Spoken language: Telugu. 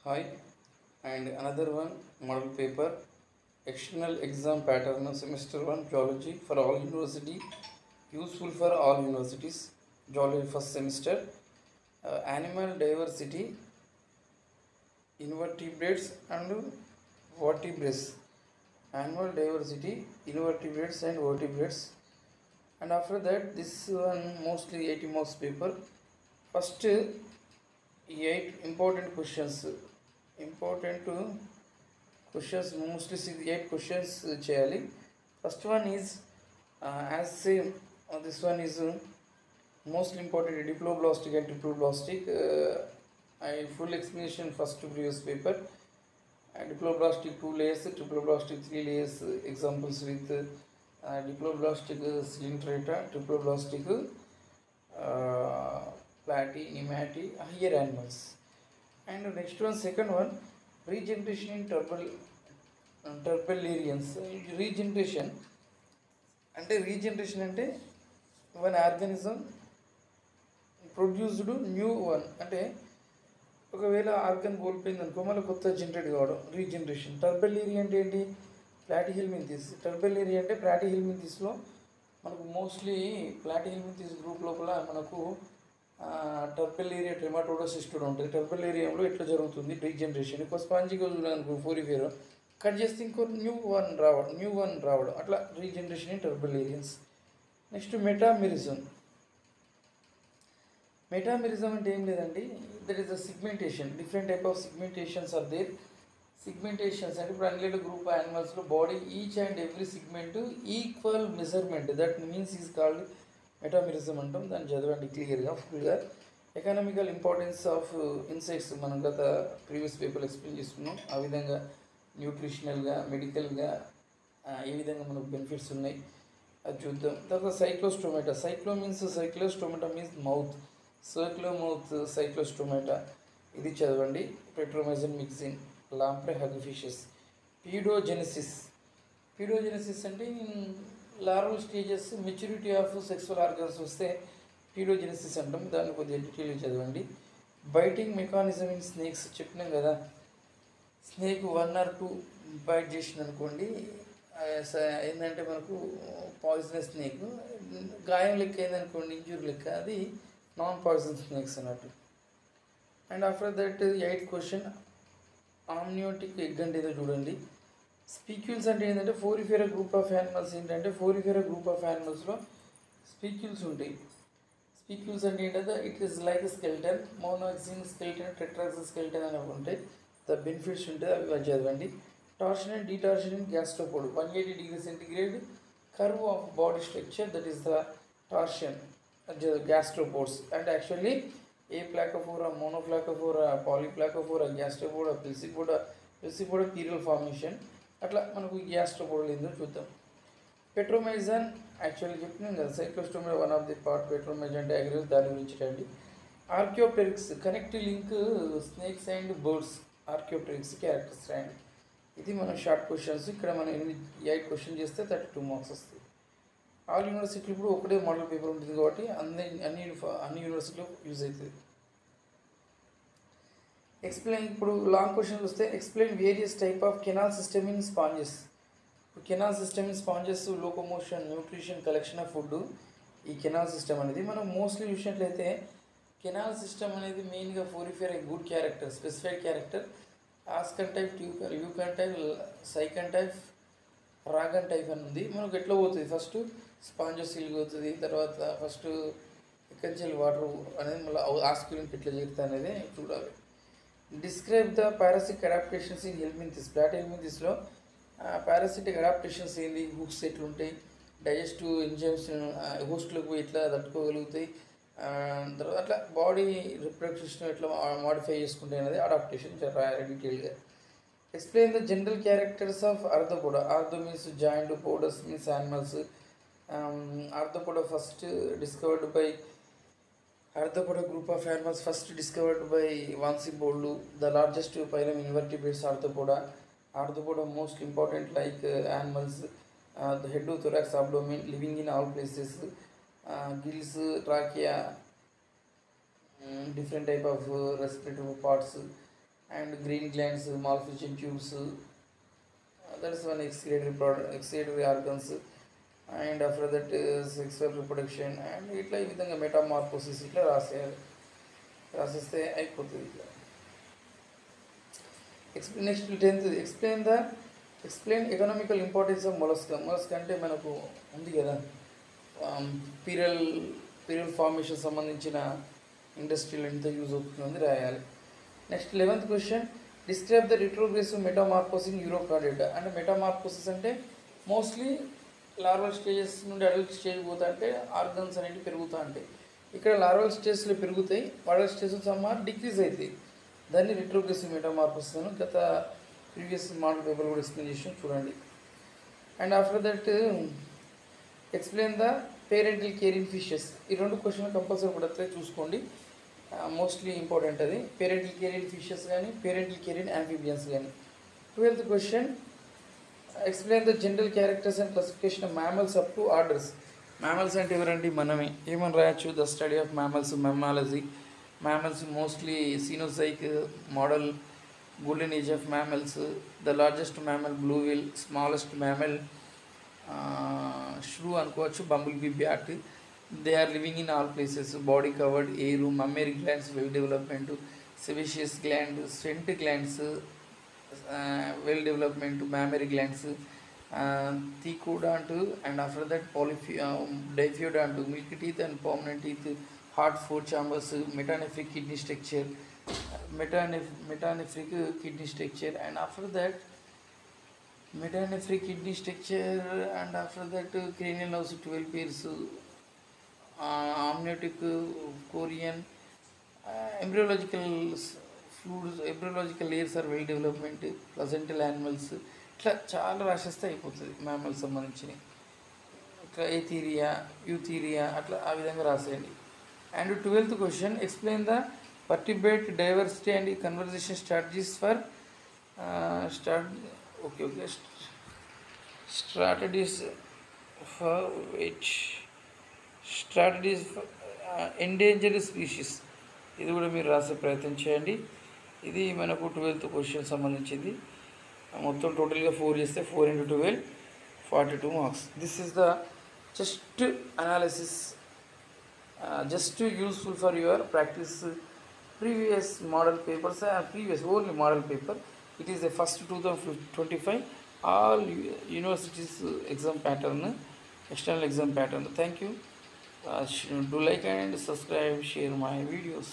Hi, and another one model paper external exam pattern semester 1 geology for all university useful for all universities geology first semester animal diversity invertebrates and vertebrates animal diversity invertebrates and vertebrates and after that this one mostly 80 marks paper first 8 important questions important questions mostly 8 questions చేయాలి first one is as same this one is most important diploblastic and triploblastic I full explanation first previous paper diploblastic 2 layers triploblastic 3 layers examples with diploblastic coelenterata triploblastic platy nemati higher animals and next one second one regeneration in turbellarians regeneration అంటే one organism produced new one అంటే ఒకవేళ ఆర్గన్ కోల్పోయింది అనుకో మళ్ళీ కొత్త జనరేట్ కావడం రీజనరేషన్ టర్బెల్లేరియా అంటే ఏంటి ప్లాటిహెల్మింథిస్ టర్బెల్లేరియా అంటే ప్లాటిహెల్మింథిస్లో మనకు మోస్ట్లీ ప్లాటిహెల్మింథిస్ గ్రూప్ లోపల మనకు టర్బెల్లేరియా ట్రెమాటోడోసిస్ కూడా ఉంటుంది టర్బెల్లేరియాలో ఎట్లా జరుగుతుంది రీజనరేషన్ ఇంకో స్పాంజిగా అనుకో ఫోరిఫేరో కట్ చేస్తే ఇంకో న్యూ వన్ రావడం అట్లా regeneration in turbellarians next metamerism అంటే ఏం లేదండి that is the segmentation different type of segmentations are there segmentations అంటే ఇప్పుడు అన్నిటి గ్రూప్ యానిమల్స్లో body each and every segment equal measurement that means is called metamerism అంటాం దాన్ని చదవండి క్లియర్గా ఫుల్గా ఎకనామికల్ ఇంపార్టెన్స్ ఆఫ్ ఇన్సెక్ట్స్ మనం గత ప్రీవియస్ పేపర్లో ఎక్స్ప్లెయిన్ చేసుకున్నాం ఆ విధంగా న్యూట్రిషనల్గా మెడికల్గా ఏ విధంగా మనకు బెనిఫిట్స్ ఉన్నాయి అది చూద్దాం తర్వాత cyclostomata means mouth circular mouth cyclostomata ఇది చదవండి పెట్రోమైజన్ మిక్సిన్ లాంప్రే హగ్ఫిషెస్ పీడోజెనసిస్ అంటే larval stages maturity of sexual organs వస్తే పీడోజెనసిస్ అంటాం దాన్ని కొద్దిగా డీటెయిల్గా చదవండి బైటింగ్ మెకానిజం ఇన్ స్నేక్స్ చెప్పినాం కదా స్నేక్ 1 or 2 బైట్ చేసింది అనుకోండి ఏంటంటే మనకు పాయిజనస్ స్నేక్ గాయం లెక్క అయిందనుకోండి ఇంజూరీ లెక్క అది నాన్ పాయిజన్ స్నేక్స్ అన్నట్టు and after that 8th question amniotic egg అంటే ఏదో చూడండి స్పీక్యూల్స్ అంటే ఏంటంటే ఫోరిఫేరా గ్రూప్ ఆఫ్ యానిమల్స్ ఏంటంటే ఫోరిఫేరా గ్రూప్ ఆఫ్ యానిమల్స్లో స్పీక్యూల్స్ ఉంటాయి స్పీక్యూల్స్ అంటే ఏంటంటే it is like skeleton monaxon skeleton tetraxon skeleton అని ఉంటాయి ద బెనిఫిట్స్ ఉంటాయి అవి చదవండి torsion and detorsion in gastropod 180 degrees centigrade curve of body structure that is the torsion gastropods and actually Aplacophora, Monoplacophora, Polyplacophora, Gastropoda, Pisipoda pirial formation అట్లా మనకు గ్యాస్ట్రోపోడ్ ఏందో చూద్దాం పెట్రోమైజన్ యాక్చువల్లీ చెప్తున్నాం కదా cyclostoma one of the part Petromyzon diagrams దాని గురించి రండి Archaeopteryx connect link snakes and birds Archaeopteryx characters రాయండి ఇది మనం షార్ట్ క్వశ్చన్స్ ఇక్కడ మనం 8 క్వశ్చన్ చేస్తే 32 మార్క్స్ వస్తాయి ఆల్ యూనివర్సిటీలు ఇప్పుడు ఒకటే మోడల్ పేపర్ ఉంటుంది కాబట్టి అన్ని యూనివర్సిటీలో యూజ్ అవుతుంది ఎక్స్ప్లెయిన్ ఇప్పుడు లాంగ్ క్వశ్చన్స్ వస్తే explain various type of canal system in sponges ఇప్పుడు canal system in sponges locomotion nutrition collection of food ఈ కెనాల్ సిస్టమ్ అనేది మనం మోస్ట్లీ చూసినట్లయితే కెనాల్ సిస్టమ్ అనేది మెయిన్గా Porifera good character specified character ascon type leucon type sycon type rhagon type అని ఉంది మనకు ఎట్లా పోతుంది ఫస్ట్ స్పాంజెస్ ఇల్లు పోతుంది తర్వాత ఫస్ట్ ఎక్కడి వాటర్ అనేది మళ్ళీ ఆస్క్యూలిన్కి ఎట్లా చేరుతుంది అనేది చూడాలి describe the parasitic adaptations in helminthes ప్లాటిహెల్మింథిస్లో పారాసిటిక్ అడాప్టేషన్స్ ఏంది హుక్స్ ఎట్లుంటాయి డైజెస్టివ్ ఎంజైమ్స్ హోస్ట్లకు ఎట్లా తట్టుకోగలుగుతాయి తర్వాత అట్లా బాడీ రిప్రొడక్టివ్ సిస్టమ్ ఎట్లా మాడిఫై చేసుకుంటాయి అనేది అడాప్టేషన్ రాయాలి డీటెయిల్గా explain the general characters of Arthropoda arthro means joint podos means animals Arthropoda first discovered by Arthropoda group of animals first discovered by Vansi Boldu, the largest phylum invertebrates Arthropoda. Arthropoda most important like animals, the head, thorax, abdomen, living in all places, gills, trachea, different type of respiratory parts, and green glands, malformation tubes, that is one excretory organs, and after that sexual reproduction, and ఇట్లా ఈ విధంగా మెటామార్ఫోసిస్ ఇట్లా రాసేస్తే అయిపోతుంది ఇట్లా. Next 10th explain economical importance of mollusc అంటే మనకు ఉంది కదా, పీరియల్ ఫార్మేషన్ సంబంధించిన ఇండస్ట్రీలో ఎంత యూజ్ అవుతుంది రాయాలి. Next 11th question, describe the retrogressive metamorphosis in Urochordata. అంటే మెటామార్ఫోసిస్ అంటే మోస్ట్లీ లార్వల్ స్టేజెస్ నుండి అడల్ట్ స్టేజ్ పోతా అంటే ఆర్గన్స్ అనేవి పెరుగుతూ ఉంటాయి. ఇక్కడ లార్వల్ స్టేజ్లో పెరుగుతాయి, అడల్ట్ స్టేజ్ సమ్మార్ డిక్రీజ్ అవుతాయి. దాన్ని రిట్రోగ్రెసివ్ మెటామార్ఫోసిస్ అని గత ప్రీవియస్ మోడల్ పేపర్ కూడా ఎక్స్ప్లెయిన్ చేసి చూడండి. And after that explain the parental care in fishes. ఈ 2 క్వశ్చన్లు కంపల్సరీ పడితే చూసుకోండి, మోస్ట్లీ ఇంపార్టెంట్ అది. పేరెంటల్ కేర్ ఇన్ ఫిషెస్ కానీ పేరెంటల్ కేర్ ఇన్ యాంఫిబియన్స్ కానీ. 12th question, explain the general characters and classification of mammals up to orders. Mammals అంటే ఎవరండి? మనమే. ఏమని రాయొచ్చు? The study of mammals, mammalogy. Mammals mostly Cenozoic model, golden age of mammals, the largest mammal blue whale, smallest mammal shrew అనుకోవచ్చు, bumble bee bat. They are living in all places, body covered, hair, mammary glands well development, sebaceous gland, sweat glands well development, mammary glands, thecodont, and after that diphyodont, milky teeth and permanent teeth, heart, 4 chambers, metanephric kidney structure, metanephric kidney structure, and after that metanephric kidney structure, and after that cranial nerves 12 pairs, amniotic chorion, embryological fluids, embryological layers are well development, placental animals. ఇట్లా చాలా రాసేస్తే అయిపోతుంది మ్యామల్ సంబంధించినవి. ఇట్లా యూథీరియా అట్లా ఆ విధంగా రాసేయండి. And 12th question, explain the vertebrate diversity and conservation strategies for strategies for endangered species. ఇది కూడా మీరు రాసే ప్రయత్నం చేయండి. ఇది మనకు 12th క్వశ్చన్ సంబంధించింది. మొత్తం టోటల్గా 4 చేస్తే 4 × 12 42 marks. This is the just analysis, just useful for your practice. Previous model papers, previous only model paper. It is the first 2025 all universities exam pattern, external exam pattern. Thank you. Do like and subscribe, share my videos.